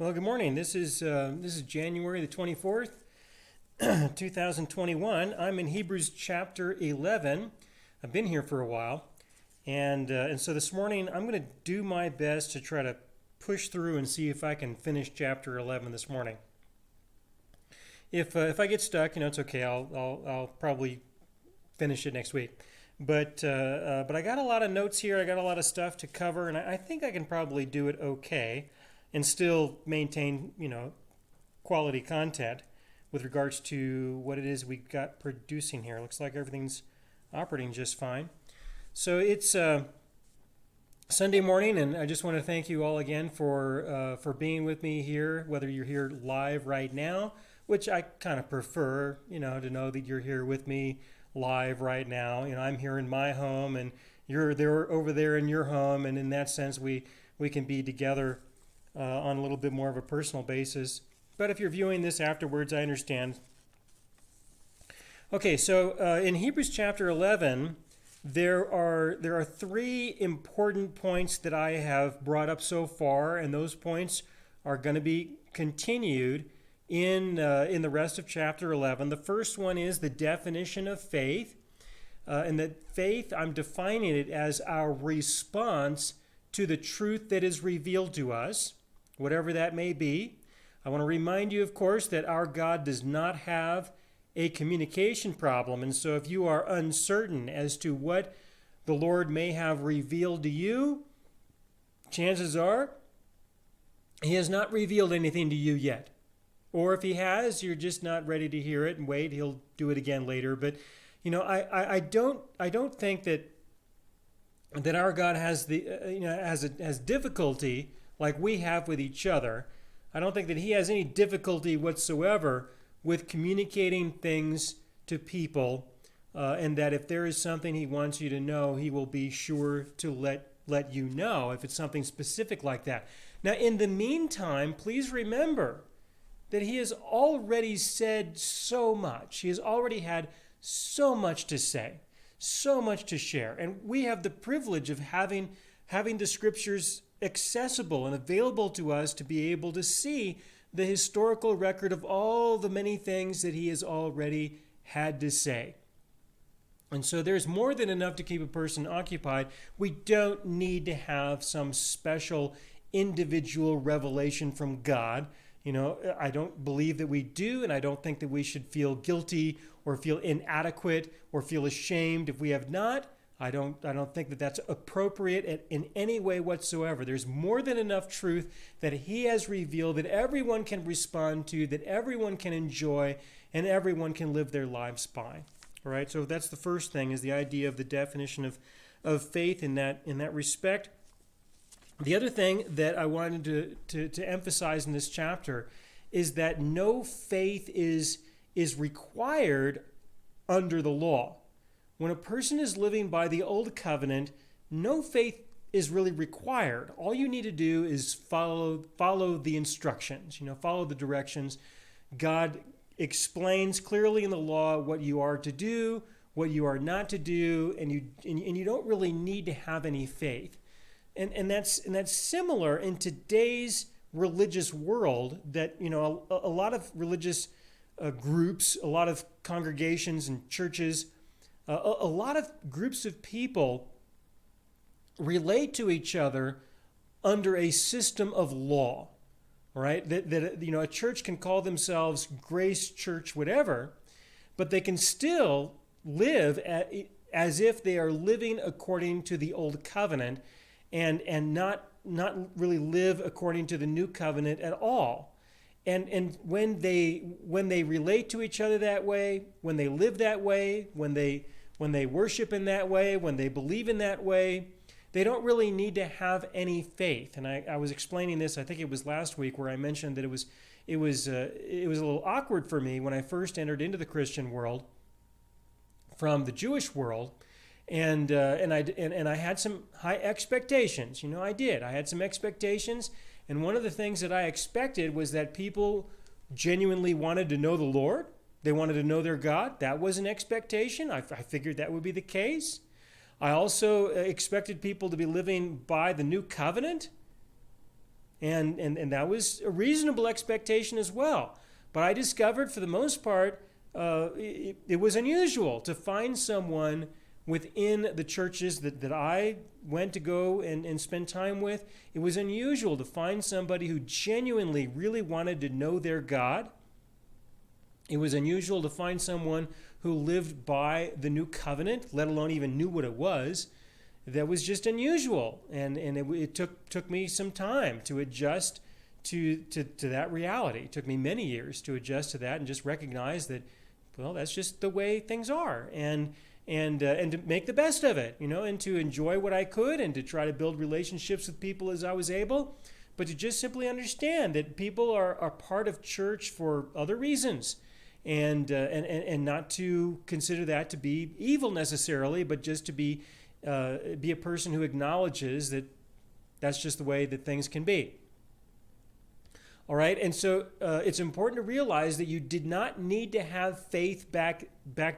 Well, good morning. This is January the 24th, 2021. I'm in Hebrews chapter 11. I've been here for a while, and so this morning I'm going to do my best to try to push through and see if I can finish chapter 11 this morning. If I get stuck, it's okay. I'll probably finish it next week. But I got a lot of notes here. I got a lot of stuff to cover, and I think I can probably do it okay and still maintain, quality content with regards to what it is we got producing here. Looks like everything's operating just fine. So it's Sunday morning, and I just want to thank you all again for being with me here, whether you're here live right now, which I kind of prefer, to know that you're here with me live right now. I'm here in my home, and you're there over there in your home, and in that sense, we can be together on a little bit more of a personal basis. But if you're viewing this afterwards, I understand. Okay, so in Hebrews chapter 11, there are three important points that I have brought up so far, and those points are going to be continued in the rest of chapter 11. The first one is the definition of faith, and that faith, I'm defining it as our response to the truth that is revealed to us, whatever that may be. I want to remind you, of course, that our God does not have a communication problem. And so if you are uncertain as to what the Lord may have revealed to you, chances are He has not revealed anything to you yet. Or if He has, you're just not ready to hear it and wait. He'll do it again later. But, I don't think that our God has has difficulty like we have with each other. I don't think that He has any difficulty whatsoever with communicating things to people, and that if there is something He wants you to know, He will be sure to let you know if it's something specific like that. Now, in the meantime, please remember that He has already said so much. He has already had so much to say, so much to share, and we have the privilege of having the Scriptures accessible and available to us to be able to see the historical record of all the many things that He has already had to say. And so there's more than enough to keep a person occupied. We don't need to have some special individual revelation from God. I don't believe that we do, and I don't think that we should feel guilty or feel inadequate or feel ashamed if we have not. I don't think that that's appropriate in any way whatsoever. There's more than enough truth that He has revealed that everyone can respond to, that everyone can enjoy, and everyone can live their lives by. All right, so that's the first thing, is the idea of the definition of faith in that respect. The other thing that I wanted to emphasize in this chapter is that no faith is required under the law. When a person is living by the old covenant, no faith is really required. All you need to do is follow the instructions, follow the directions. God explains clearly in the law what you are to do, what you are not to do, and you don't really need to have any faith. And that's similar in today's religious world, that a lot of religious groups, a lot of congregations and churches, a lot of groups of people relate to each other under a system of law, right? That a church can call themselves Grace Church, whatever, but they can still live as if they are living according to the old covenant, and not really live according to the new covenant at all. And when they relate to each other that way, when they live that way, when they worship in that way, when they believe in that way, they don't really need to have any faith. And I was explaining this, I think it was last week, where I mentioned that it was a little awkward for me when I first entered into the Christian world from the Jewish world, and I had some high expectations. I did. I had some expectations, and one of the things that I expected was that people genuinely wanted to know the Lord. They wanted to know their God. That was an expectation. I figured that would be the case. I also expected people to be living by the new covenant. And that was a reasonable expectation as well. But I discovered for the most part, it was unusual to find someone within the churches that I went to go and spend time with. It was unusual to find somebody who genuinely really wanted to know their God. It was unusual to find someone who lived by the new covenant, let alone even knew what it was. That was just unusual. And it took me some time to adjust to that reality. It took me many years to adjust to that and just recognize that, well, that's just the way things are. And to make the best of it, and to enjoy what I could and to try to build relationships with people as I was able, but to just simply understand that people are part of church for other reasons, and not to consider that to be evil necessarily, but just to be a person who acknowledges that that's just the way that things can be. All right, and so it's important to realize that you did not need to have faith back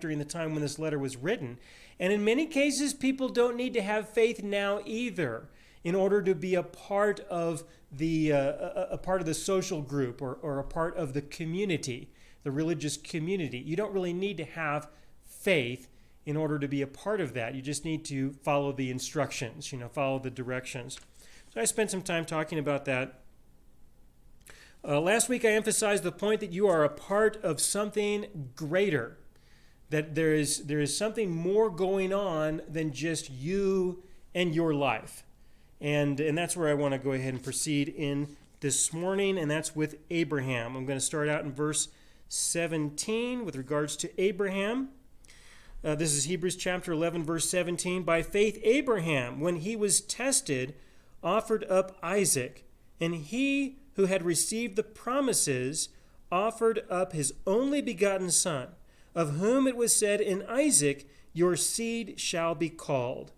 during the time when this letter was written. And in many cases, people don't need to have faith now either in order to be a part of the social group or a part of the community, the religious community. You don't really need to have faith in order to be a part of that. You just need to follow the instructions, follow the directions. So I spent some time talking about that. Last week I emphasized the point that you are a part of something greater, that there is something more going on than just you and your life. And that's where I want to go ahead and proceed in this morning, and that's with Abraham. I'm going to start out in verse 17 with regards to Abraham. This is Hebrews chapter 11, verse 17. By faith Abraham, when he was tested, offered up Isaac, and he who had received the promises offered up his only begotten son, of whom it was said, in Isaac your seed shall be called.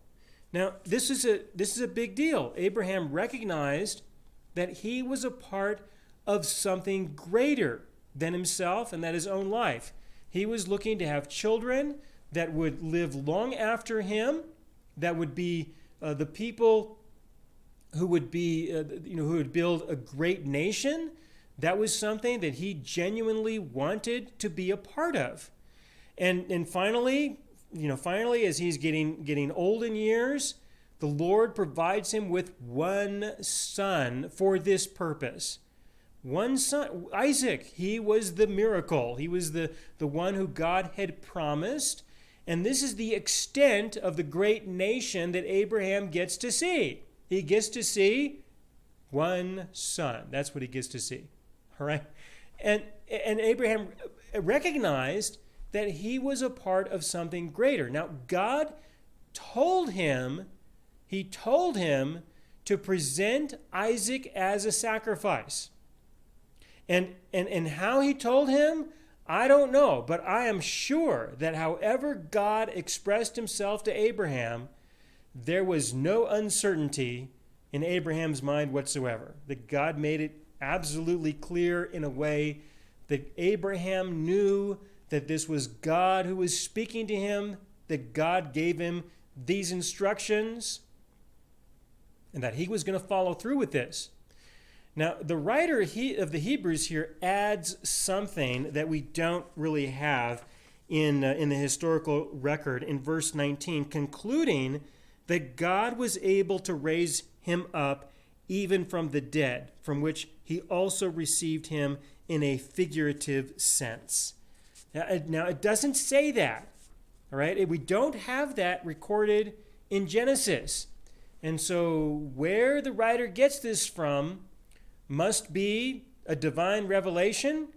Now, this is a big deal. Abraham recognized that he was a part of something greater than himself and that his own life. He was looking to have children that would live long after him, that would be the people who would be, who would build a great nation. That was something that he genuinely wanted to be a part of. And finally, as he's getting old in years, the Lord provides him with one son for this purpose. One son, Isaac. He was the miracle. He was the one who God had promised. And this is the extent of the great nation that Abraham gets to see. He gets to see one son. That's what he gets to see. All right? And Abraham recognized that he was a part of something greater. Now, God told him to present Isaac as a sacrifice. And how he told him, I don't know, but I am sure that however God expressed himself to Abraham, there was no uncertainty in Abraham's mind whatsoever. That God made it absolutely clear in a way that Abraham knew that this was God who was speaking to him, that God gave him these instructions, and that he was going to follow through with this. Now, the writer of the Hebrews here adds something that we don't really have in the historical record in verse 19, concluding that God was able to raise him up even from the dead, from which he also received him in a figurative sense. Now it doesn't say that, all right? We don't have that recorded in Genesis. And so where the writer gets this from must be a divine revelation,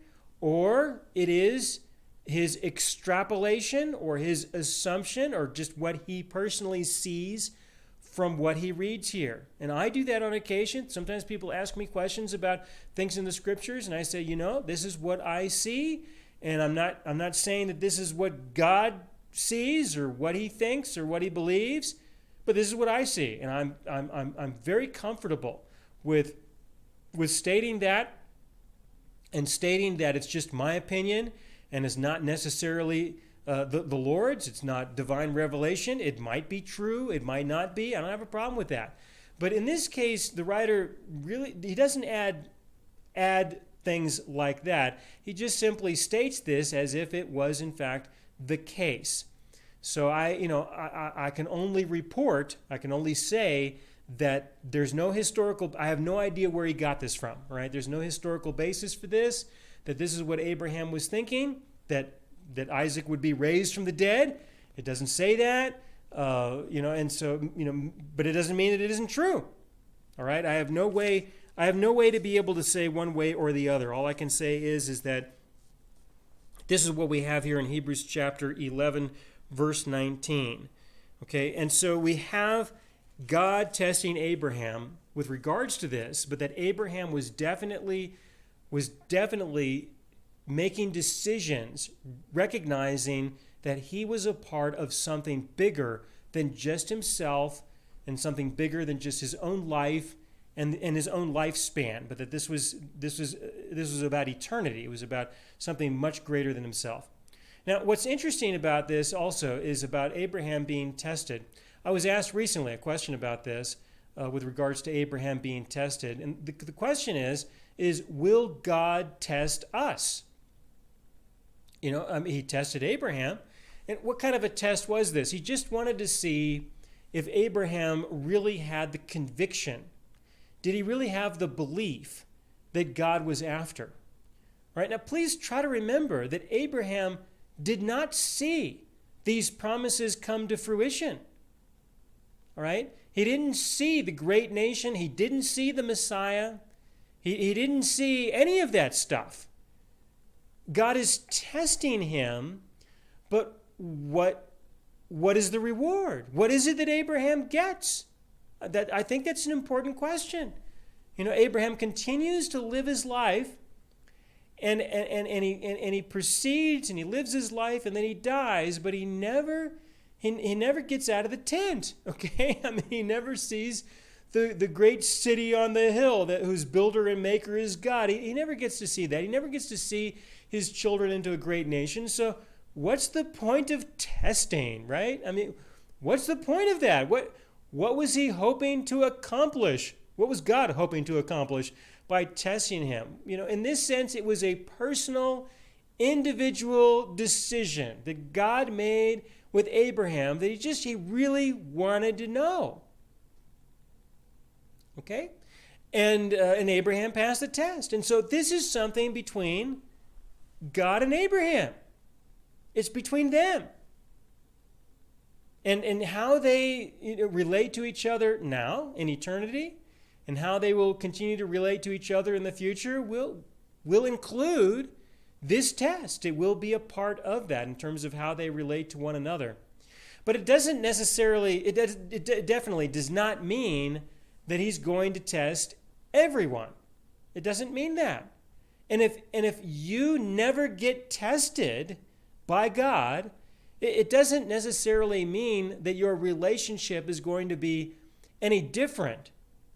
or it is his extrapolation or his assumption or just what he personally sees from what he reads here. And I do that on occasion. Sometimes people ask me questions about things in the scriptures, and I say, this is what I see, and I'm not saying that this is what God sees or what he thinks or what he believes, but this is what I see, and I'm very comfortable with stating that, and stating that it's just my opinion and it's not necessarily the Lord's. It's not divine revelation. It might be true. It might not be. I don't have a problem with that. But in this case, the writer he doesn't add things like that. He just simply states this as if it was in fact the case. So I can only report, I can only say that there's no historical, I have no idea where he got this from, right? There's no historical basis for this, that this is what Abraham was thinking, that Isaac would be raised from the dead. It doesn't say that, and so, but it doesn't mean that it isn't true. All right, I have no way to be able to say one way or the other. All I can say is that this is what we have here in Hebrews chapter 11, verse 19. Okay, and so we have God testing Abraham with regards to this, but that Abraham was definitely making decisions, recognizing that he was a part of something bigger than just himself and something bigger than just his own life and his own lifespan, but that this was about eternity. It was about something much greater than himself. Now, what's interesting about this also is about Abraham being tested. I was asked recently a question about this with regards to Abraham being tested. And the question is will God test us? He tested Abraham. And what kind of a test was this? He just wanted to see if Abraham really had the conviction. Did he really have the belief that God was after? All right, now please try to remember that Abraham did not see these promises come to fruition. All right? He didn't see the great nation. He didn't see the Messiah. He didn't see any of that stuff. God is testing him, but what is the reward? What is it that Abraham gets? I think that's an important question. Abraham continues to live his life, and he proceeds and he lives his life, and then he dies, but he never gets out of the tent, okay? He never sees the great city on the hill whose builder and maker is God. He never gets to see that. He never gets to see his children into a great nation. So what's the point of testing, right? What's the point of that? What was he hoping to accomplish? What was God hoping to accomplish by testing him? In this sense, it was a personal, individual decision that God made with Abraham that he really wanted to know. Okay? And Abraham passed the test. And so this is something between God and Abraham. It's between them. And how they relate to each other now in eternity and how they will continue to relate to each other in the future will include this test. It will be a part of that in terms of how they relate to one another. But it doesn't necessarily, it definitely does not mean that he's going to test everyone. It doesn't mean that. And if you never get tested by God, it doesn't necessarily mean that your relationship is going to be any different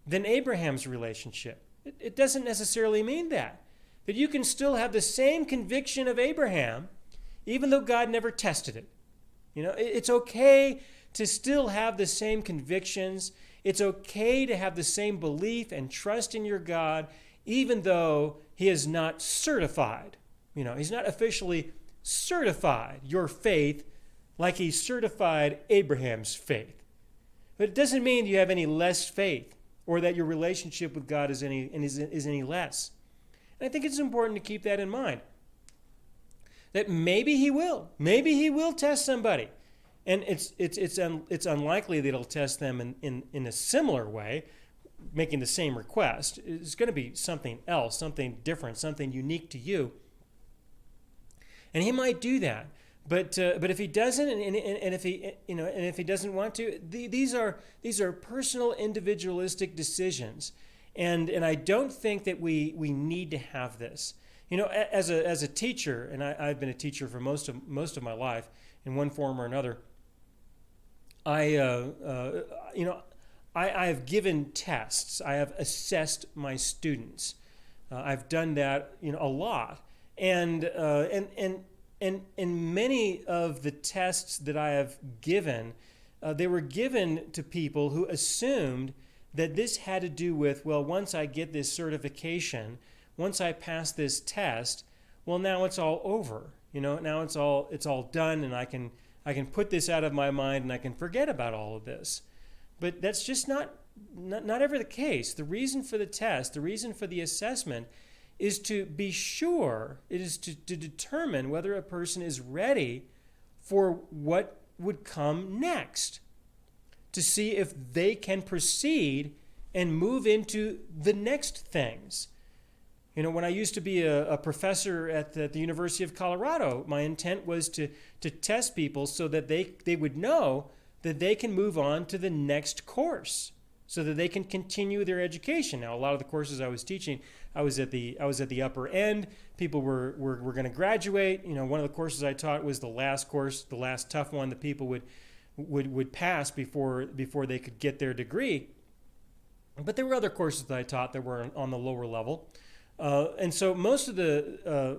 than Abraham's relationship. It doesn't necessarily mean that. That you can still have the same conviction of Abraham, even though God never tested it. It's okay to still have the same convictions. It's okay to have the same belief and trust in your God, even though he is not certified. He's not officially certified your faith like he certified Abraham's faith. But it doesn't mean you have any less faith or that your relationship with God is any less. And I think it's important to keep that in mind. That maybe he will. Maybe he will test somebody. And it's unlikely that he'll test them in a similar way, making the same request. It's going to be something else, something different, something unique to you. And he might do that. But if he doesn't, and if he doesn't want to, these are personal, individualistic decisions, and I don't think that we need to have this. As a teacher, and I've been a teacher for most of my life in one form or another. I have given tests. I have assessed my students. I've done that a lot, and many of the tests that I have given, they were given to people who assumed that this had to do with, well, once I get this certification, once I pass this test, well, now it's all over. Now it's all done, and I can put this out of my mind, and I can forget about all of this. But that's just not ever the case. The reason for the test, the reason for the assessment, is to be sure, it is to determine whether a person is ready for what would come next, to see if they can proceed and move into the next things. When I used to be a professor at the University of Colorado, my intent was to test people so that they would know that they can move on to the next course, so that they can continue their education. Now, a lot of the courses I was teaching, I was at the upper end. People were going to graduate. One of the courses I taught was the last course, the last tough one that people would pass before they could get their degree. But there were other courses that I taught that were on the lower level. And so most of the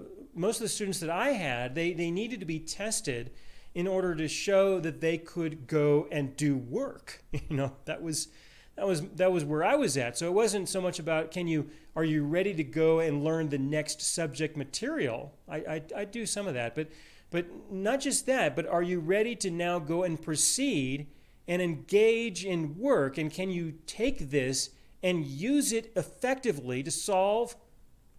students that I had, they needed to be tested in order to show that they could go and do work. That was where I was at. So it wasn't so much about are you ready to go and learn the next subject material? I do some of that, but not just that, but are you ready to now go and proceed and engage in work? And can you take this and use it effectively to solve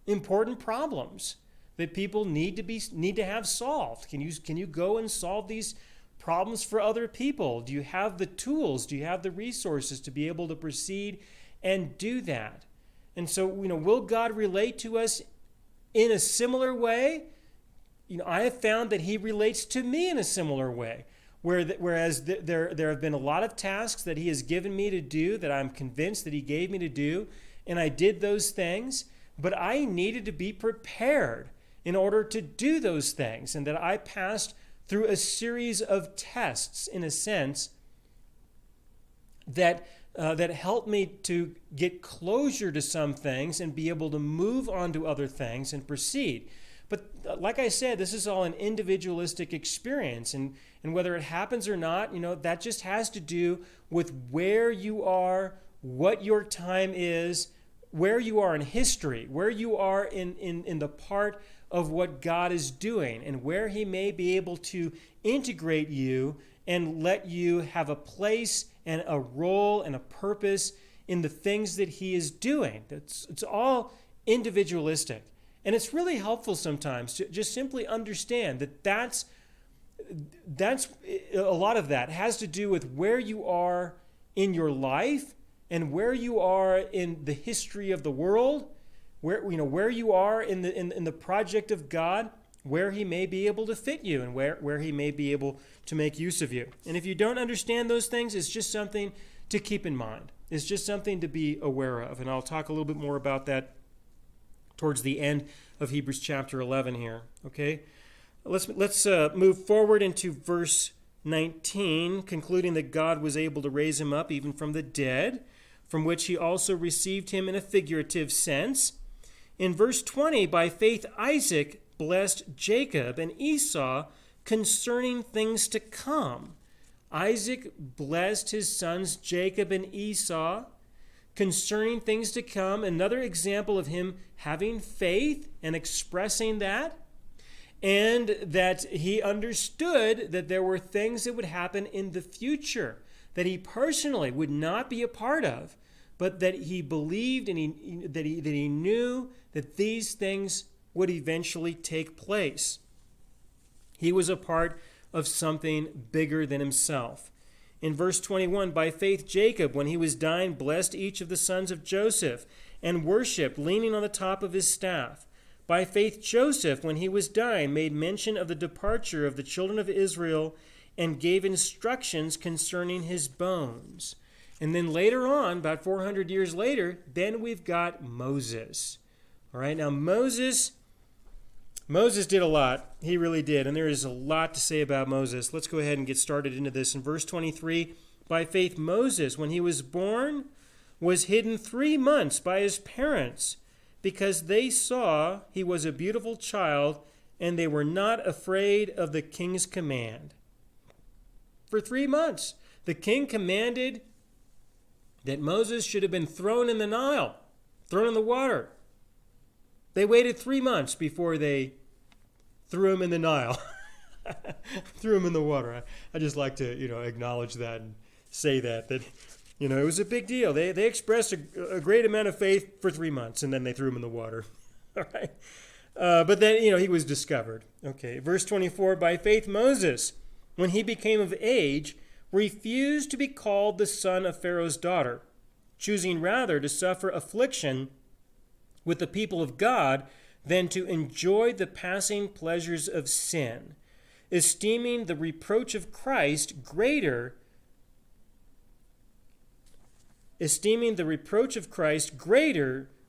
important problems that people need to have solved? Can you go and solve these problems for other people? Do you have the tools? Do you have the resources to be able to proceed and do that? And so, will God relate to us in a similar way? I have found that he relates to me in a similar way, whereas there have been a lot of tasks that he has given me to do that I'm convinced that he gave me to do, and I did those things, but I needed to be prepared in order to do those things, and that I passed through a series of tests, in a sense, that helped me to get closure to some things and be able to move on to other things and proceed. But like I said, this is all an individualistic experience, and whether it happens or not, that just has to do with where you are, what your time is, where you are in history, where you are in the part of what God is doing, and where he may be able to integrate you and let you have a place and a role and a purpose in the things that he is doing. It's all individualistic. And it's really helpful sometimes to just simply understand that that's a lot of that has to do with where you are in your life and where you are in the history of the world, where you are in the project of God, where he may be able to fit you and where he may be able to make use of you. And if you don't understand those things, it's just something to keep in mind. It's just something to be aware of. And I'll talk a little bit more about that towards the end of Hebrews chapter 11 here. Okay, let's move forward into verse 19, concluding that God was able to raise him up even from the dead, from which he also received him in a figurative sense. In verse 20, by faith Isaac blessed Jacob and Esau concerning things to come. Isaac blessed his sons Jacob and Esau concerning things to come. Another example of him having faith and expressing that, and that he understood that there were things that would happen in the future that he personally would not be a part of, but that he believed and that he knew that these things would eventually take place. He was a part of something bigger than himself. In verse 21, by faith Jacob, when he was dying, blessed each of the sons of Joseph and worshipped, leaning on the top of his staff. By faith Joseph, when he was dying, made mention of the departure of the children of Israel and gave instructions concerning his bones. And then later on, about 400 years later, then we've got Moses. All right, now Moses did a lot. He really did. And there is a lot to say about Moses. Let's go ahead and get started into this. In verse 23, by faith Moses, when he was born, was hidden 3 months by his parents, because they saw he was a beautiful child, and they were not afraid of the king's command. For 3 months, the king commanded that Moses should have been thrown in the Nile, thrown in the water. They waited 3 months before they threw him in the Nile, threw him in the water. I just like to, acknowledge that and say that it was a big deal. They expressed a great amount of faith for 3 months, and then they threw him in the water. All right. But then, he was discovered. Okay, verse 24, by faith Moses, when he became of age, refused to be called the son of Pharaoh's daughter, choosing rather to suffer affliction with the people of God than to enjoy the passing pleasures of sin, esteeming the reproach of Christ greater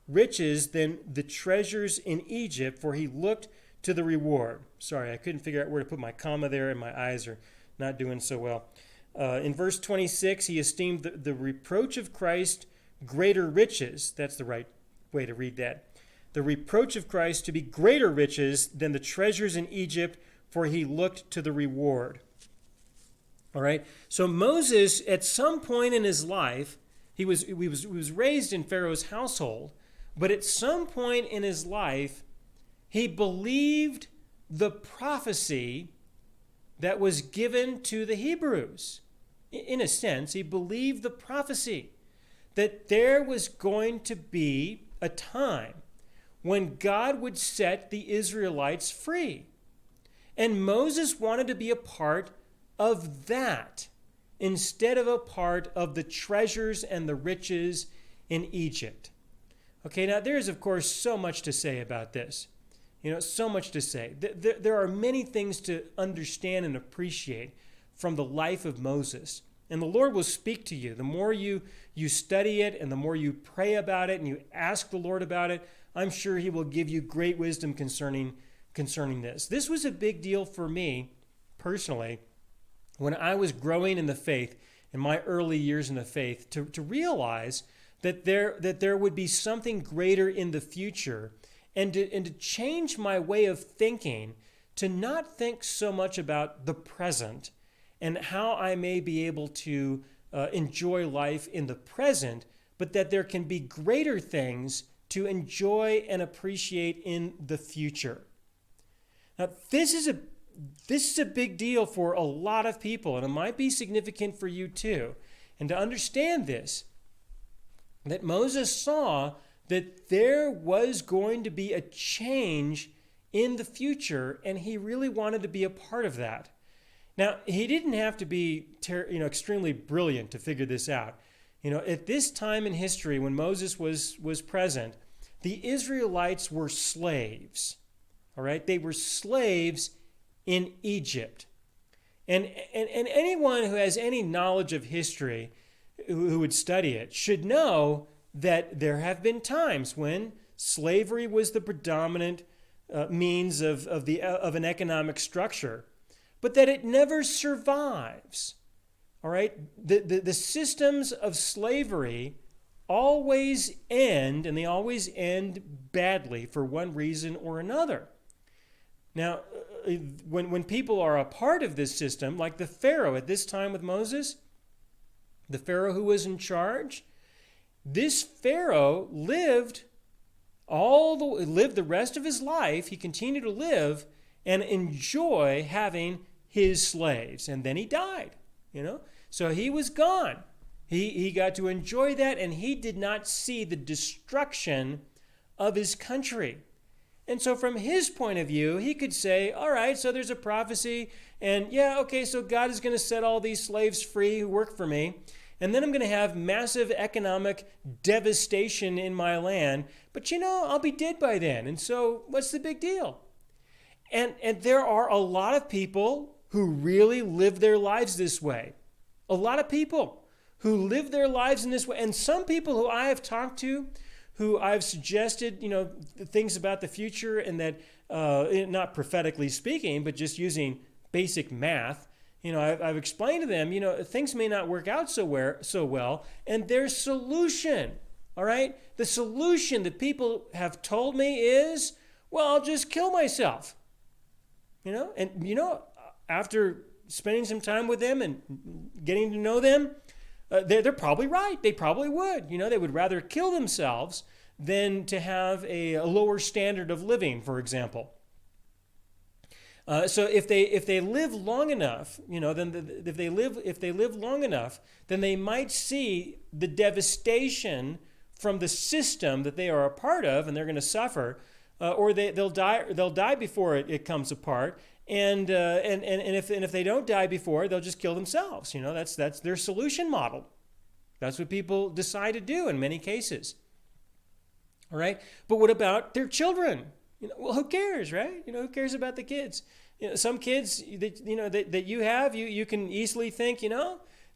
riches than the treasures in Egypt, for he looked to the reward. Sorry, I couldn't figure out where to put my comma there, and my eyes are not doing so well. In verse 26, he esteemed the reproach of Christ greater riches. That's the right way to read that. The reproach of Christ to be greater riches than the treasures in Egypt, for he looked to the reward. All right. So Moses, at some point in his life, he was raised in Pharaoh's household, but at some point in his life, he believed the prophecy that was given to the Hebrews. In a sense, he believed the prophecy that there was going to be a time when God would set the Israelites free. And Moses wanted to be a part of that instead of a part of the treasures and the riches in Egypt. Okay, now there's, of course, so much to say about this. So much to say. There are many things to understand and appreciate from the life of Moses. And the Lord will speak to you. The more you study it and the more you pray about it and you ask the Lord about it, I'm sure he will give you great wisdom concerning this. This was a big deal for me personally when I was growing in the faith, in my early years in the faith, to realize that there would be something greater in the future, and to change my way of thinking, to not think so much about the present and how I may be able to enjoy life in the present, but that there can be greater things to enjoy and appreciate in the future. Now, this is a big deal for a lot of people, and it might be significant for you too. And to understand this, that Moses saw that there was going to be a change in the future, and he really wanted to be a part of that. Now, he didn't have to be extremely brilliant to figure this out. At this time in history when Moses was present, the Israelites were slaves. All right? They were slaves in Egypt. And anyone who has any knowledge of history who would study it should know that there have been times when slavery was the predominant means of an economic structure, but that it never survives. All right? The systems of slavery always end, and they always end badly for one reason or another. Now, when people are a part of this system, like the Pharaoh at this time with Moses, the Pharaoh who was in charge, this Pharaoh lived the rest of his life. He continued to live and enjoy having his slaves, and then he died. So he was gone. He got to enjoy that, and he did not see the destruction of his country. And so from his point of view, he could say, all right, so there's a prophecy, and so God is going to set all these slaves free who work for me, and then I'm going to have massive economic devastation in my land, but I'll be dead by then, and so what's the big deal? And there are a lot of people who really live their lives this way. A lot of people who live their lives in this way. And some people who I have talked to, who I've suggested, things about the future, and that, not prophetically speaking, but just using basic math, I've explained to them, things may not work out so well, and their solution, all right? The solution that people have told me is, well, I'll just kill myself. After spending some time with them and getting to know them, they're probably right. They probably would. They would rather kill themselves than to have a lower standard of living, for example. So if they live long enough, if they live long enough, then they might see the devastation from the system that they are a part of, and they're going to suffer, or they'll die before it comes apart. And if they don't die before, they'll just kill themselves. That's their solution model. That's what people decide to do in many cases. All right, but what about their children? Well, who cares, right? Who cares about the kids? Some kids that you have, you can easily think,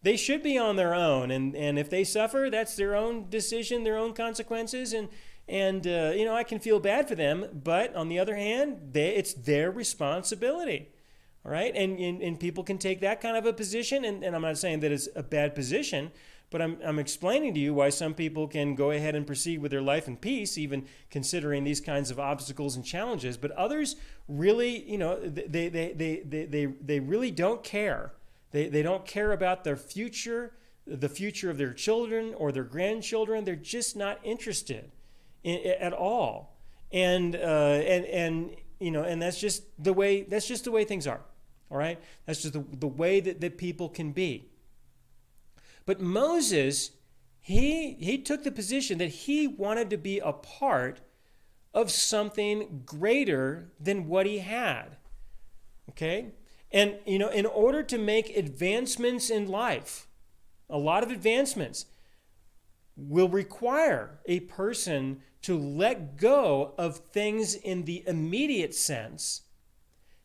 they should be on their own, and if they suffer, that's their own decision, their own consequences, and I can feel bad for them. But on the other hand, it's their responsibility. All right, and people can take that kind of a position, and I'm not saying that it's a bad position. But I'm explaining to you why some people can go ahead and proceed with their life in peace, even considering these kinds of obstacles and challenges. But others really, they really don't care. They don't care about their future, the future of their children or their grandchildren. They're just not interested at all. And that's just the way things are. All right, that's just the way that people can be. But Moses, he took the position that he wanted to be a part of something greater than what he had. Okay? And, in order to make advancements in life, a lot of advancements will require a person to let go of things in the immediate sense,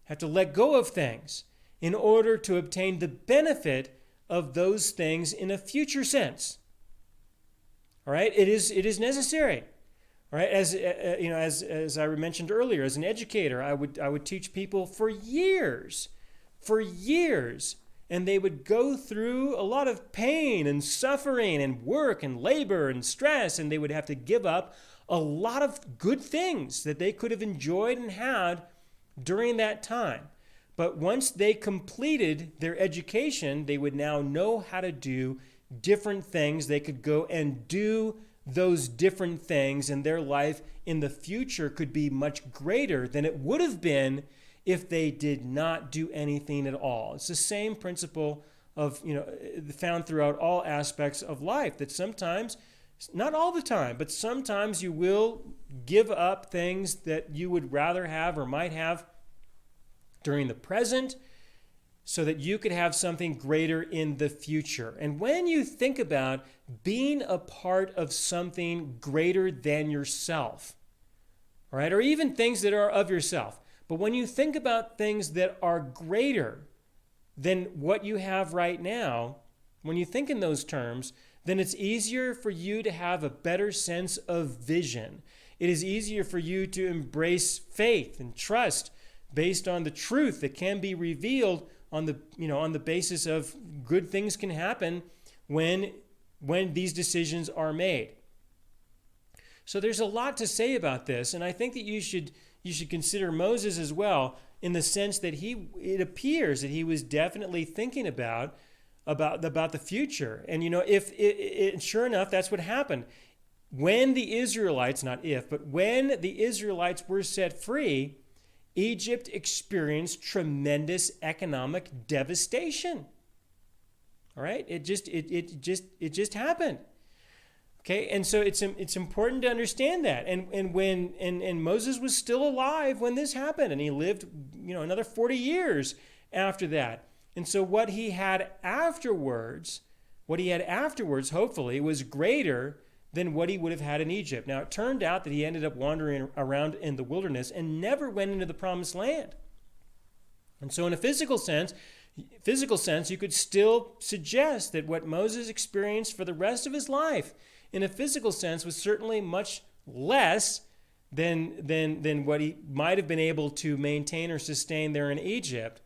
have to let go of things in order to obtain the benefit of those things in a future sense. All right, it is necessary. All right, as I mentioned earlier, as an educator, I would teach people for years, and they would go through a lot of pain and suffering and work and labor and stress, and they would have to give up a lot of good things that they could have enjoyed and had during that time. But once they completed their education, they would now know how to do different things. They could go and do those different things, and their life in the future could be much greater than it would have been if they did not do anything at all. It's the same principle of, found throughout all aspects of life, that sometimes, not all the time, but sometimes you will give up things that you would rather have or might have during the present, so that you could have something greater in the future. And when you think about being a part of something greater than yourself, all right, or even things that are of yourself, but when you think about things that are greater than what you have right now, when you think in those terms, then it's easier for you to have a better sense of vision. It is easier for you to embrace faith and trust based on the truth that can be revealed on the basis of good things can happen when these decisions are made. So there's a lot to say about this, and I think that you should consider Moses as well, in the sense that it appears that he was definitely thinking about the future. And sure enough, that's what happened. When the Israelites, not if, but when the Israelites were set free, Egypt experienced tremendous economic devastation. All right, it just happened. Okay, and so it's important to understand that. And Moses was still alive when this happened, and he lived another 40 years after that. And so what he had afterwards, hopefully, was greater than what he would have had in Egypt. Now, it turned out that he ended up wandering around in the wilderness and never went into the promised land. And so in a physical sense, you could still suggest that what Moses experienced for the rest of his life, in a physical sense, was certainly much less than what he might have been able to maintain or sustain there in Egypt.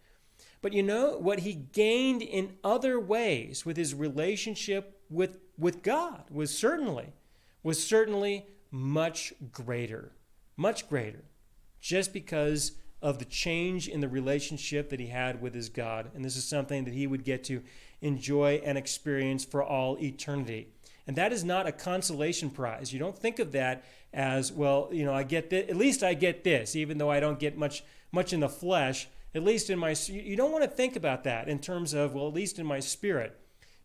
But what he gained in other ways with his relationship with God was certainly much greater, just because of the change in the relationship that he had with his God. And this is something that he would get to enjoy and experience for all eternity. And that is not a consolation prize. You don't think of that as, well, I get this, at least I get this, even though I don't get much in the flesh, at least in my, you don't want to think about that in terms of, well, at least in my spirit.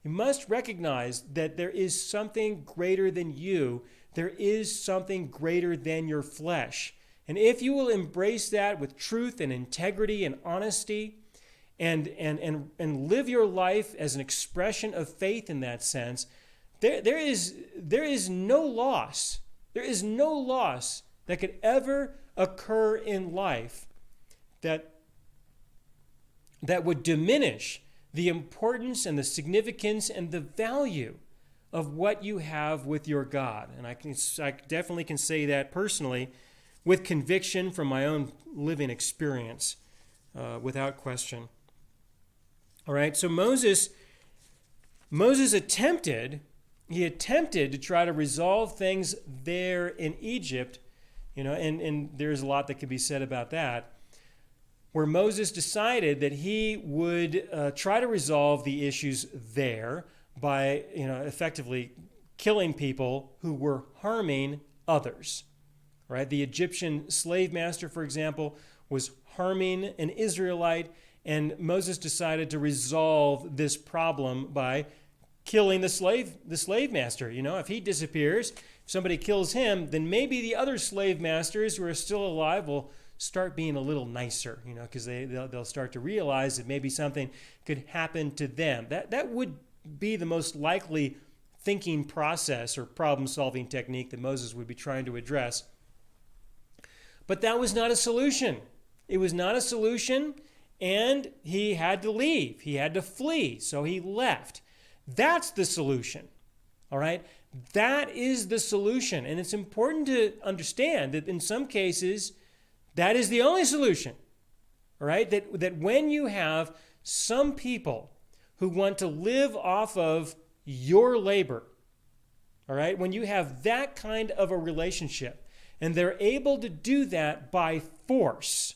You must recognize that there is something greater than you. There is something greater than your flesh. And if you will embrace that with truth and integrity and honesty and live your life as an expression of faith in that sense, there is no loss. There is no loss that could ever occur in life that would diminish the importance and the significance and the value of what you have with your God. And I definitely can say that personally with conviction from my own living experience, without question. All right, so Moses attempted to try to resolve things there in Egypt, and there's a lot that could be said about that, where Moses decided that he would try to resolve the issues there by, effectively killing people who were harming others. Right? The Egyptian slave master, for example, was harming an Israelite, and Moses decided to resolve this problem by killing the slave master. If he disappears, if somebody kills him, then maybe the other slave masters who are still alive will start being a little nicer, because they'll start to realize that maybe something could happen to them. That would be the most likely thinking process or problem-solving technique that Moses would be trying to address. But that was not a solution. It was not a solution, and he had to leave. He had to flee, so he left. That's the solution, all right? That is the solution, and it's important to understand that in some cases, that is the only solution, all right? That when you have some people who want to live off of your labor, all right? When you have that kind of a relationship, and they're able to do that by force,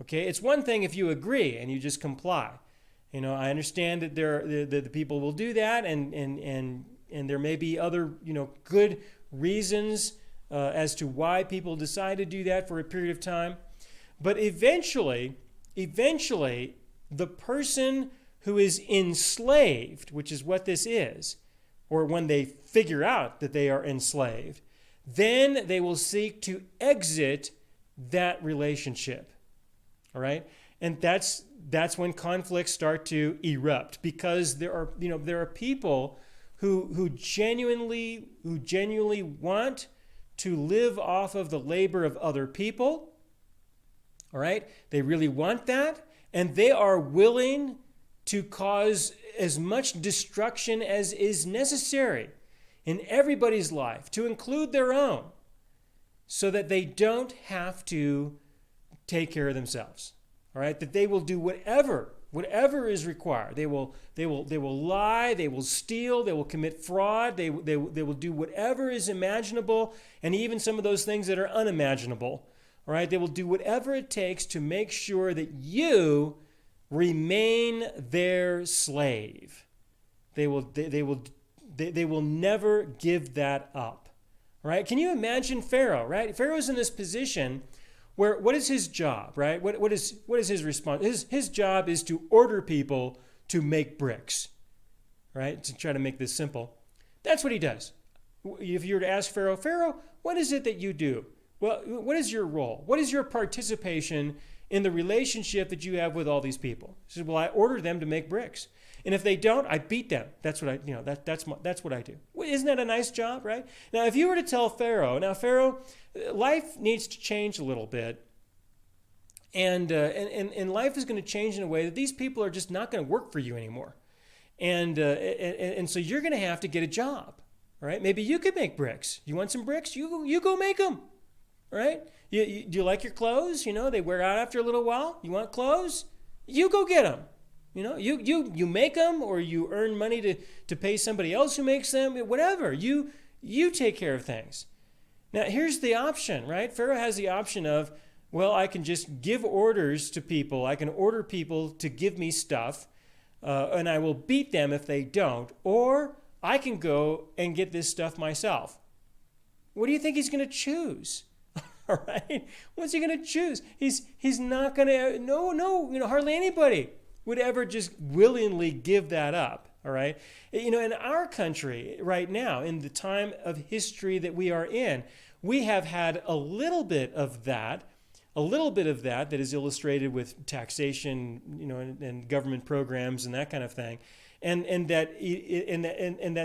okay? It's one thing if you agree and you just comply. I understand that the people will do that, and there may be other, good reasons as to why people decide to do that for a period of time. But eventually, the person who is enslaved, which is what this is, or when they figure out that they are enslaved, then they will seek to exit that relationship. All right? And that's when conflicts start to erupt, because there are people who genuinely want to live off of the labor of other people. All right? They really want that, and they are willing to cause as much destruction as is necessary in everybody's life, to include their own, so that they don't have to take care of themselves. All right? That they will do whatever is required. They will lie, they will steal, they will commit fraud, they will do whatever is imaginable, and even some of those things that are unimaginable. All right? They will do whatever it takes to make sure that you remain their slave. They will never give that up. All right? Can you imagine Pharaoh, right? Pharaoh's in this position where, what is his job, right? What is his response? His job is to order people to make bricks, right? To try to make this simple. That's what he does. If you were to ask Pharaoh, what is it that you do? Well, what is your role? What is your participation in the relationship that you have with all these people? He says, well, I order them to make bricks. And if they don't, I beat them. That's what that's what I do. Well, isn't that a nice job, right? Now, if you were to tell Pharaoh, life needs to change a little bit. And life is going to change in a way that these people are just not going to work for you anymore. And so you're going to have to get a job, right? Maybe you could make bricks. You want some bricks? You go make them, right? Do you like your clothes? They wear out after a little while. You want clothes? You go get them. You make them, or you earn money to pay somebody else who makes them. Whatever. You take care of things. Now, here's the option, right? Pharaoh has the option of, Well, I can just give orders to people. I can order people to give me stuff, and I will beat them if they don't. Or I can go and get this stuff myself. What do you think he's going to choose? All right? What's he going to choose? He's not going to, no, hardly anybody would ever just willingly give that up. All right? In our country right now, in the time of history that we are in, we have had a little bit of that that is illustrated with taxation, and government programs and that kind of thing, and that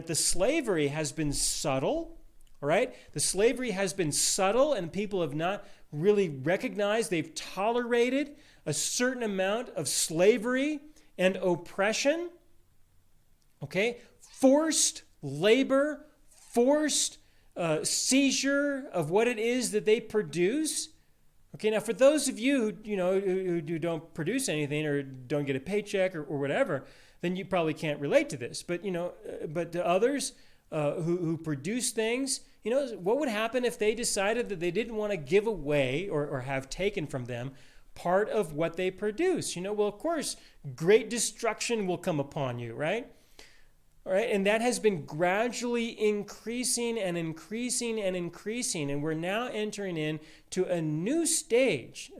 the slavery has been subtle. All right, the slavery has been subtle, and people have not really recognized. They've tolerated a certain amount of slavery and oppression. Okay, forced labor, forced seizure of what it is that they produce. Okay, now for those of you who don't produce anything or don't get a paycheck or whatever, then you probably can't relate to this. But but to others who produce things, what would happen if they decided that they didn't want to give away or have taken from them part of what they produce? Well, of course, great destruction will come upon you, right? All right, and that has been gradually increasing and increasing and increasing, and we're now entering into a new stage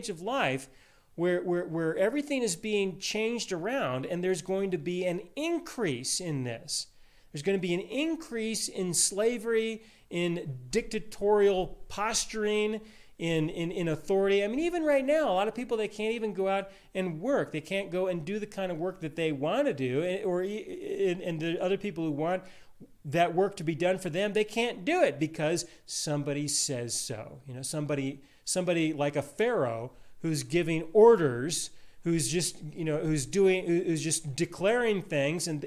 of life where everything is being changed around, and there's going to be an increase in this. There's going to be an increase in slavery, in dictatorial posturing, in authority. I mean, even right now, a lot of people, they can't even go out and work. They can't go and do the kind of work that they want to do, and the other people who want that work to be done for them, they can't do it because somebody says so. Somebody like a pharaoh who's giving orders, who's just declaring things, and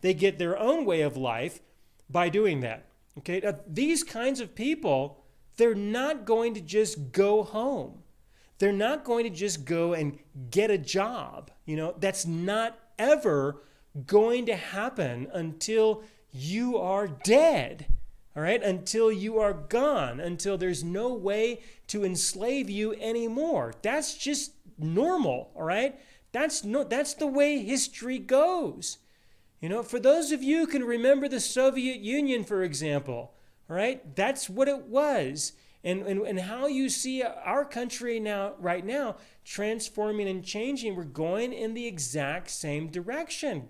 they get their own way of life by doing that. Okay, now, these kinds of people, they're not going to just go home. They're not going to just go and get a job. That's not ever going to happen until you are dead. All right, until you are gone, until there's no way to enslave you anymore. That's just normal, all right? That's the way history goes. For those of you who can remember the Soviet Union, for example, all right, that's what it was. And how you see our country right now, transforming and changing, we're going in the exact same direction.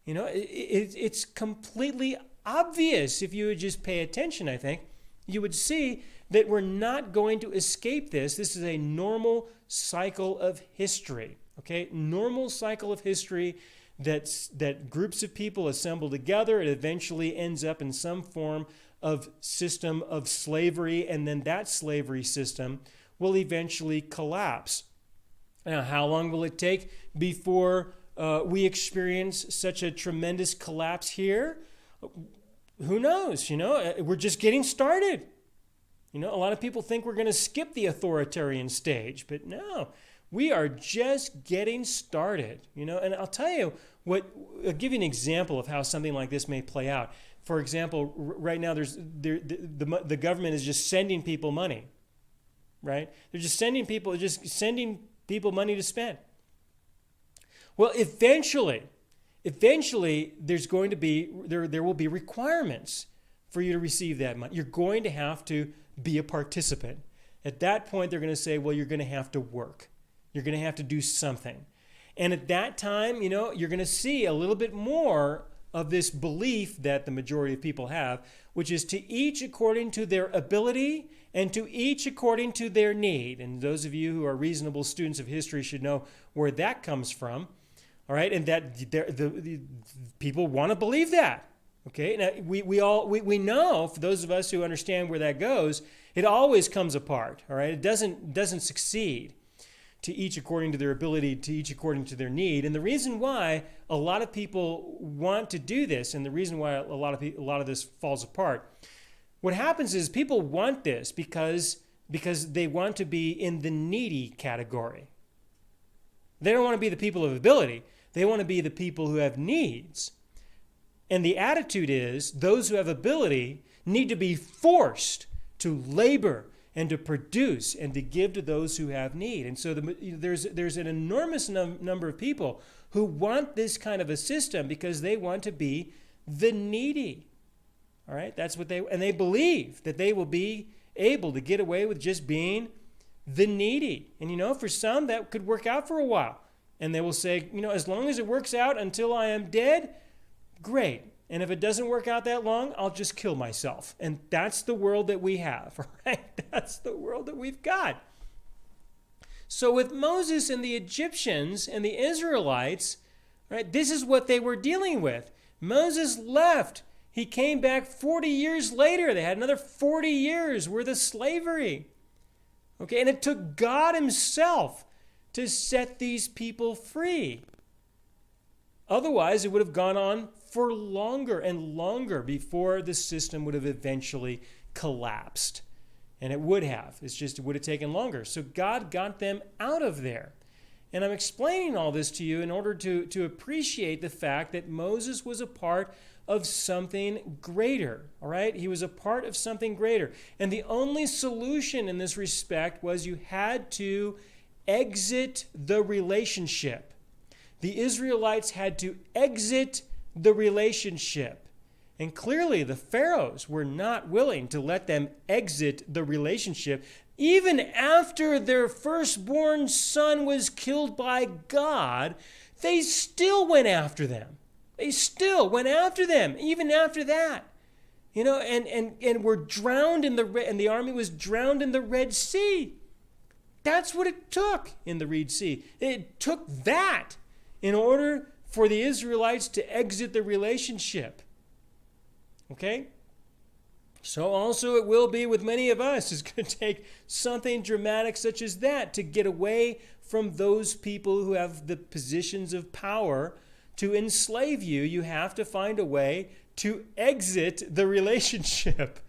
It's completely obvious. If you would just pay attention, I think, you would see that we're not going to escape this. This is a normal cycle of history, okay? Normal cycle of history that groups of people assemble together. It eventually ends up in some form of system of slavery, and then that slavery system will eventually collapse. Now, how long will it take before we experience such a tremendous collapse here? Who knows? We're just getting started. A lot of people think we're going to skip the authoritarian stage, but no, we are just getting started. And I'll tell you I'll give you an example of how something like this may play out. For example, right now the government is just sending people money, right? They're just sending people money to spend. Well, eventually there's going to be there will be requirements for you to receive that money. You're going to have to be a participant. At that point, they're going to say, well, you're going to have to work. You're going to have to do something. And at that time, you're going to see a little bit more of this belief that the majority of people have, which is to each according to their ability and to each according to their need. And those of you who are reasonable students of history should know where that comes from. All right, and that the people want to believe that. Okay, now we know, for those of us who understand where that goes, it always comes apart. All right, it doesn't succeed. To each according to their ability, to each according to their need. And the reason why a lot of people want to do this, and the reason why a lot of this falls apart, what happens is people want this because they want to be in the needy category. They don't want to be the people of ability. They want to be the people who have needs. And the attitude is those who have ability need to be forced to labor and to produce and to give to those who have need. And so there's an enormous number of people who want this kind of a system because they want to be the needy. All right, that's what they believe that they will be able to get away with just being the needy. And for some that could work out for a while. And they will say, as long as it works out until I am dead, great. And if it doesn't work out that long, I'll just kill myself. And that's the world that we have, right? That's the world that we've got. So with Moses and the Egyptians and the Israelites, right, this is what they were dealing with. Moses left. He came back 40 years later. They had another 40 years worth of slavery. Okay, and it took God himself to set these people free. Otherwise, it would have gone on for longer and longer before the system would have eventually collapsed. And it would have. It would have taken longer. So God got them out of there. And I'm explaining all this to you in order to appreciate the fact that Moses was a part of something greater, all right? He was a part of something greater. And the only solution in this respect was you had to exit the relationship. The Israelites had to exit the relationship. And clearly the pharaohs were not willing to let them exit the relationship. Even after their firstborn son was killed by God, they still went after them. They still went after them, even after that. And were drowned in and the army was drowned in the Red Sea. That's what it took in the Red Sea. It took that in order for the Israelites to exit the relationship. Okay? So also it will be with many of us. It's going to take something dramatic such as that to get away from those people who have the positions of power to enslave you. You have to find a way to exit the relationship.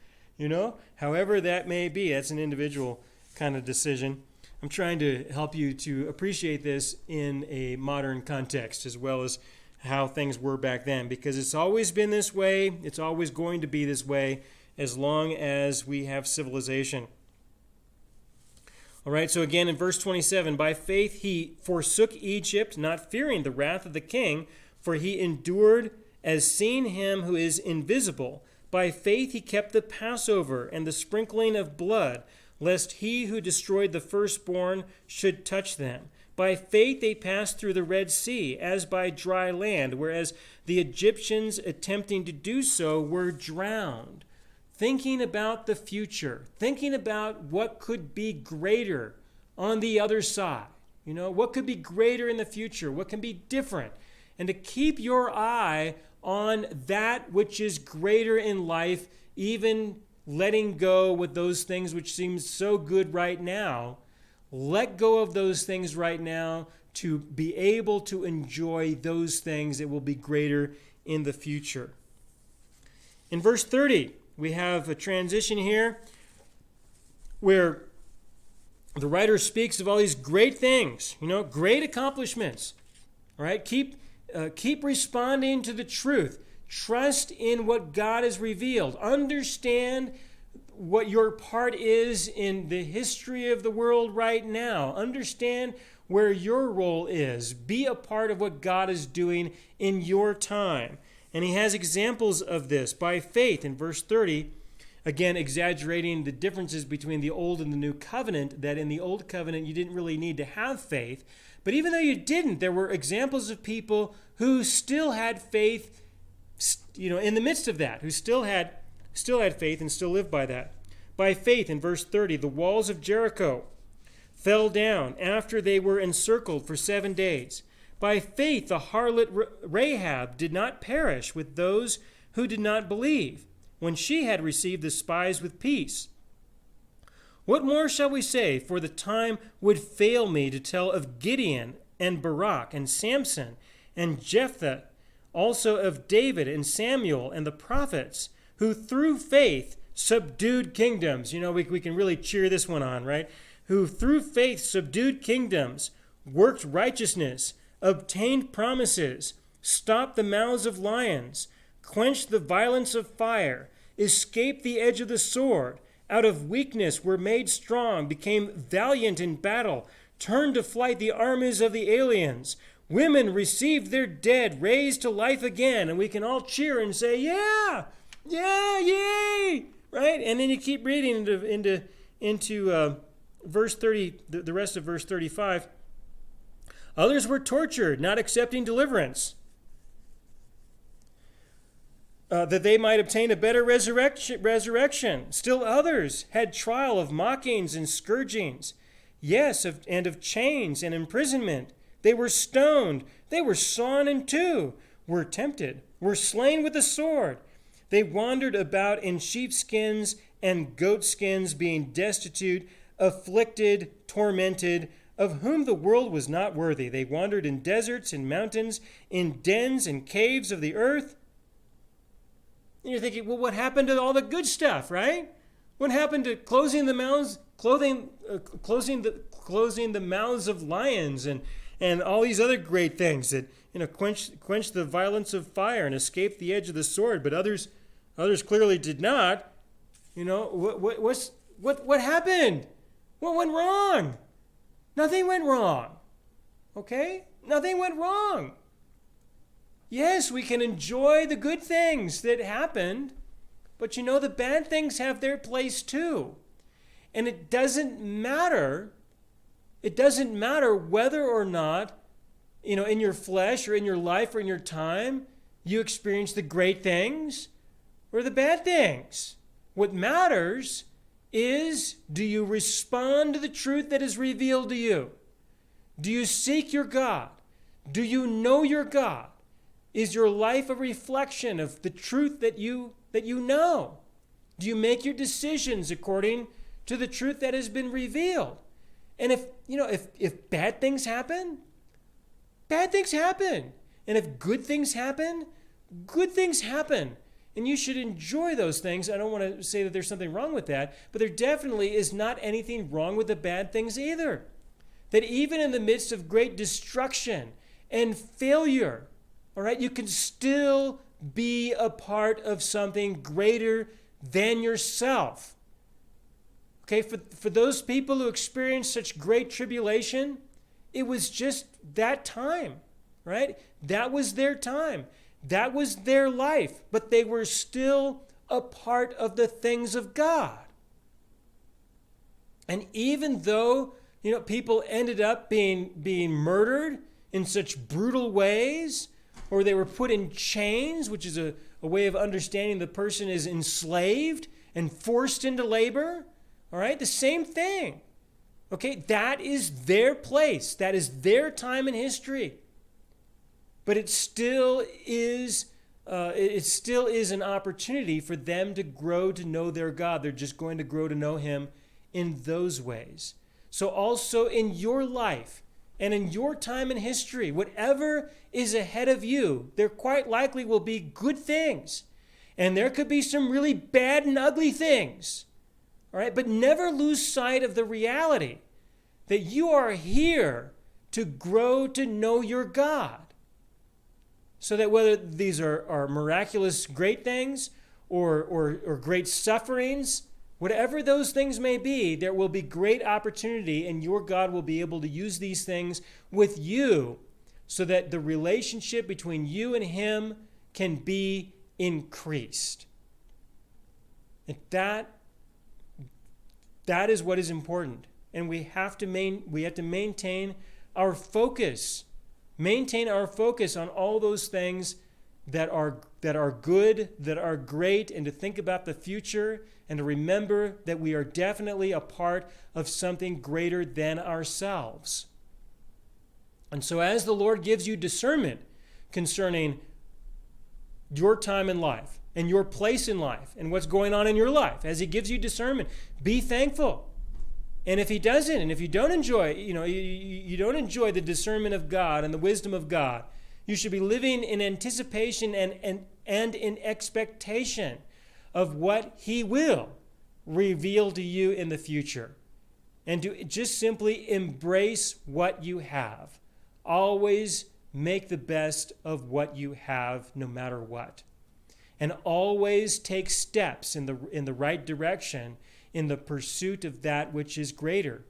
However that may be. That's an individual kind of decision. I'm trying to help you to appreciate this in a modern context as well as how things were back then, because it's always been this way. It's always going to be this way as long as we have civilization. All right, so again in verse 27, by faith he forsook Egypt, not fearing the wrath of the king, for he endured as seeing him who is invisible. By faith he kept the Passover and the sprinkling of blood, lest he who destroyed the firstborn should touch them. By faith they passed through the Red Sea as by dry land, whereas the Egyptians attempting to do so were drowned. Thinking about the future, thinking about what could be greater on the other side. What could be greater in the future? What can be different? And to keep your eye on that which is greater in life, even letting go with those things which seem so good right now. Let go of those things right now to be able to enjoy those things that will be greater in the future. In verse 30, we have a transition here where the writer speaks of all these great things, great accomplishments. All right, keep responding to the truth. Trust in what God has revealed. Understand what your part is in the history of the world right now. Understand where your role is. Be a part of what God is doing in your time. And he has examples of this by faith in verse 30, again exaggerating the differences between the old and the new covenant, that in the old covenant you didn't really need to have faith. But even though you didn't, there were examples of people who still had faith in the midst of that, who still had faith and still lived by that. By faith, in verse 30, the walls of Jericho fell down after they were encircled for 7 days. By faith, the harlot Rahab did not perish with those who did not believe, when she had received the spies with peace. What more shall we say? For the time would fail me to tell of Gideon and Barak and Samson and Jephthah, also of David and Samuel and the prophets, who through faith subdued kingdoms. We can really cheer this one on, right? Who through faith subdued kingdoms, worked righteousness, obtained promises, stopped the mouths of lions, quenched the violence of fire, escaped the edge of the sword, out of weakness were made strong, became valiant in battle, turned to flight the armies of the aliens. Women received their dead, raised to life again, and we can all cheer and say, yeah, yay, right? And then you keep reading into verse 30, the rest of verse 35. Others were tortured, not accepting deliverance, that they might obtain a better resurrection. Still others had trial of mockings and scourgings, yes, and of chains and imprisonment. They were stoned, they were sawn in two, were tempted, were slain with the sword. They wandered about in sheepskins and goatskins, being destitute, afflicted, tormented, of whom the world was not worthy. They wandered in deserts and mountains, in dens and caves of the earth. And you're thinking, well, what happened to all the good stuff, right? What happened to closing the mouths of lions and all these other great things that quench the violence of fire and escape the edge of the sword? But others clearly did not. What happened? What went wrong? Nothing went wrong. Okay? Nothing went wrong. Yes, we can enjoy the good things that happened, but the bad things have their place too. And it doesn't matter whether or not, in your flesh or in your life or in your time, you experience the great things or the bad things. What matters is, do you respond to the truth that is revealed to you? Do you seek your God? Do you know your God? Is your life a reflection of the truth that you know? Do you make your decisions according to the truth that has been revealed? And if bad things happen, bad things happen. And if good things happen, good things happen. And you should enjoy those things. I don't want to say that there's something wrong with that, but there definitely is not anything wrong with the bad things either. That even in the midst of great destruction and failure, all right, you can still be a part of something greater than yourself. Okay, for those people who experienced such great tribulation, it was just that time, right? That was their time. That was their life, but they were still a part of the things of God. And even though, people ended up being murdered in such brutal ways, or they were put in chains, which is a way of understanding the person is enslaved and forced into labor, all right, the same thing. Okay, that is their place. That is their time in history. But it still is an opportunity for them to grow to know their God. They're just going to grow to know him in those ways. So also in your life and in your time in history, whatever is ahead of you, there quite likely will be good things. And there could be some really bad and ugly things. All right, but never lose sight of the reality that you are here to grow to know your God. So that whether these are miraculous great things or great sufferings, whatever those things may be, there will be great opportunity, and your God will be able to use these things with you so that the relationship between you and him can be increased. And that is what is important. And we have to maintain our focus. Maintain our focus on all those things that are good, that are great, and to think about the future and to remember that we are definitely a part of something greater than ourselves. And so as the Lord gives you discernment concerning your time in life and your place in life and what's going on in your life, as he gives you discernment, be thankful. And if he doesn't, and if you don't enjoy, you don't enjoy the discernment of God and the wisdom of God, you should be living in anticipation and in expectation of what he will reveal to you in the future. And to just simply embrace what you have. Always make the best of what you have, no matter what. And always take steps in the right direction in the pursuit of that which is greater.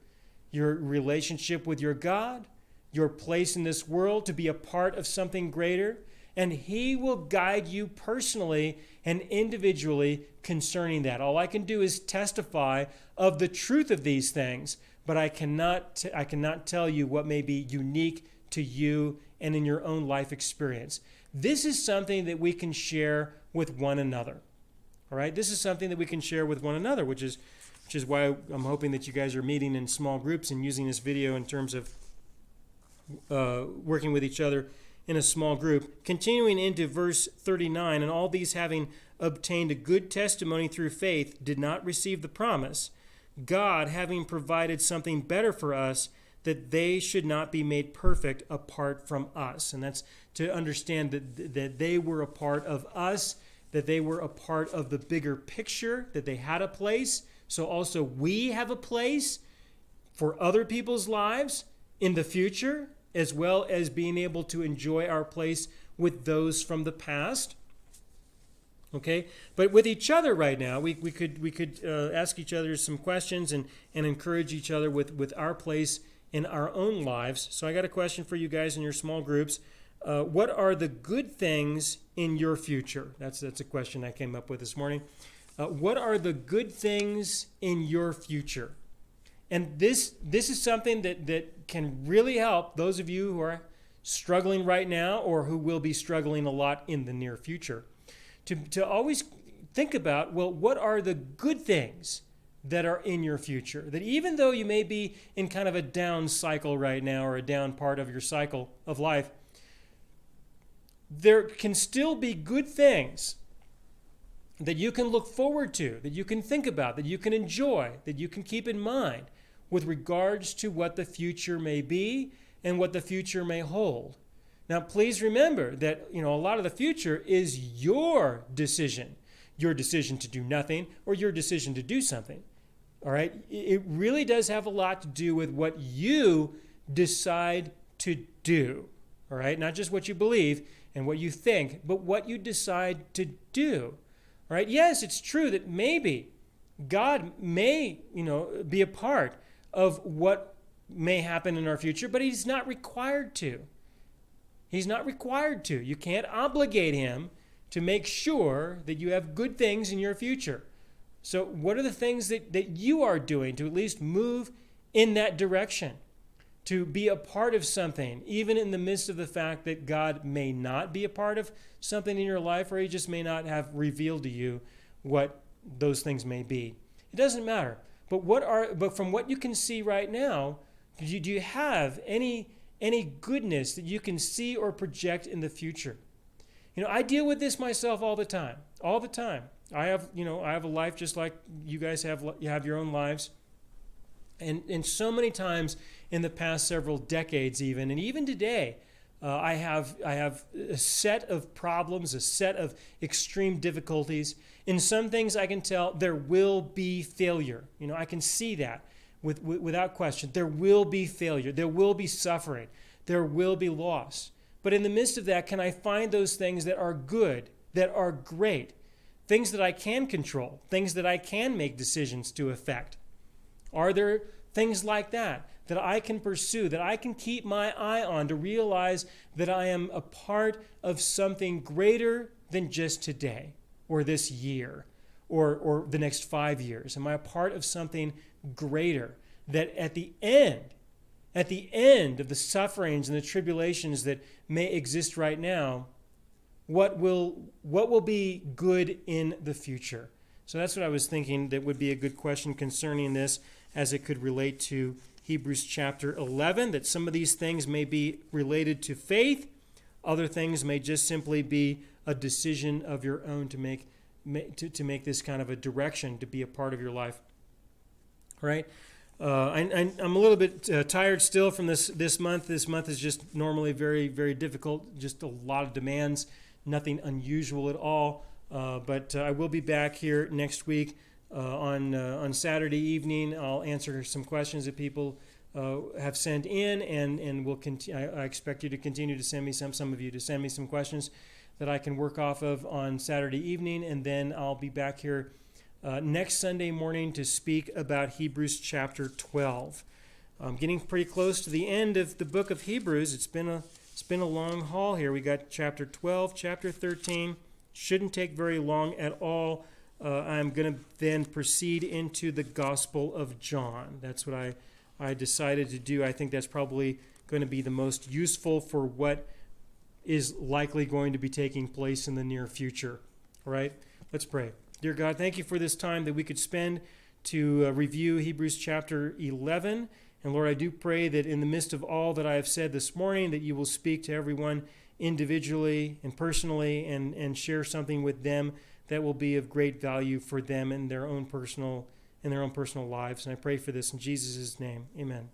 Your relationship with your God, your place in this world to be a part of something greater, and He will guide you personally and individually concerning that. All I can do is testify of the truth of these things, but I cannot tell you what may be unique to you and in your own life experience. This is something that we can share with one another. All right? This is something that we can share with one another, which is why I'm hoping that you guys are meeting in small groups and using this video in terms of working with each other in a small group. Continuing into verse 39, and all these having obtained a good testimony through faith did not receive the promise, God having provided something better for us, that they should not be made perfect apart from us. And that's to understand that they were a part of us, that they were a part of the bigger picture, that they had a place. So also we have a place for other people's lives in the future, as well as being able to enjoy our place with those from the past. Okay, but with each other right now, we could ask each other some questions and encourage each other with our place in our own lives. So I got a question for you guys in your small groups. What are the good things in your future? That's a question I came up with this morning. What are the good things in your future? And this is something that can really help those of you who are struggling right now or who will be struggling a lot in the near future. To always think about, well, what are the good things that are in your future? That even though you may be in kind of a down cycle right now or a down part of your cycle of life, there can still be good things that you can look forward to, that you can think about, that you can enjoy, that you can keep in mind with regards to what the future may be and what the future may hold. Now, please remember that, a lot of the future is your decision to do nothing or your decision to do something. All right? It really does have a lot to do with what you decide to do. All right? Not just what you believe and what you think, but what you decide to do. All right? Yes, it's true that maybe God may, be a part of what may happen in our future, but He's not required to. He's not required to. You can't obligate Him to make sure that you have good things in your future. So what are the things that you are doing to at least move in that direction? To be a part of something, even in the midst of the fact that God may not be a part of something in your life, or He just may not have revealed to you what those things may be. It doesn't matter. But from what you can see right now, do you have any goodness that you can see or project in the future? I deal with this myself all the time. All the time. I have a life just like you guys have. You have your own lives. And so many times in the past several decades even, and even today, I have a set of problems, a set of extreme difficulties. In some things I can tell there will be failure. I can see that without question. There will be failure. There will be suffering. There will be loss. But in the midst of that, can I find those things that are good, that are great, things that I can control, things that I can make decisions to affect? Are there things like that I can pursue, that I can keep my eye on to realize that I am a part of something greater than just today or this year or the next 5 years? Am I a part of something greater that at the end of the sufferings and the tribulations that may exist right now, what will be good in the future? So that's what I was thinking that would be a good question concerning this, as it could relate to Hebrews chapter 11, that some of these things may be related to faith. Other things may just simply be a decision of your own to make this kind of a direction to be a part of your life. All right? I'm a little bit tired still from this month. This month is just normally very, very difficult, just a lot of demands, nothing unusual at all. But I will be back here next week. On Saturday evening, I'll answer some questions that people have sent in, and we'll I expect you to continue to send me some of you to send me some questions that I can work off of on Saturday evening, and then I'll be back here next Sunday morning to speak about Hebrews chapter 12. Getting pretty close to the end of the book of Hebrews. It's been a long haul here. We got chapter 12, chapter 13. Shouldn't take very long at all. I'm going to then proceed into the Gospel of John. That's what I decided to do. I think that's probably going to be the most useful for what is likely going to be taking place in the near future. All right, let's pray. Dear God, thank you for this time that we could spend to review Hebrews chapter 11. And Lord, I do pray that in the midst of all that I have said this morning, that you will speak to everyone individually and personally and share something with them that will be of great value for them in their own personal lives. And I pray for this in Jesus' name. Amen.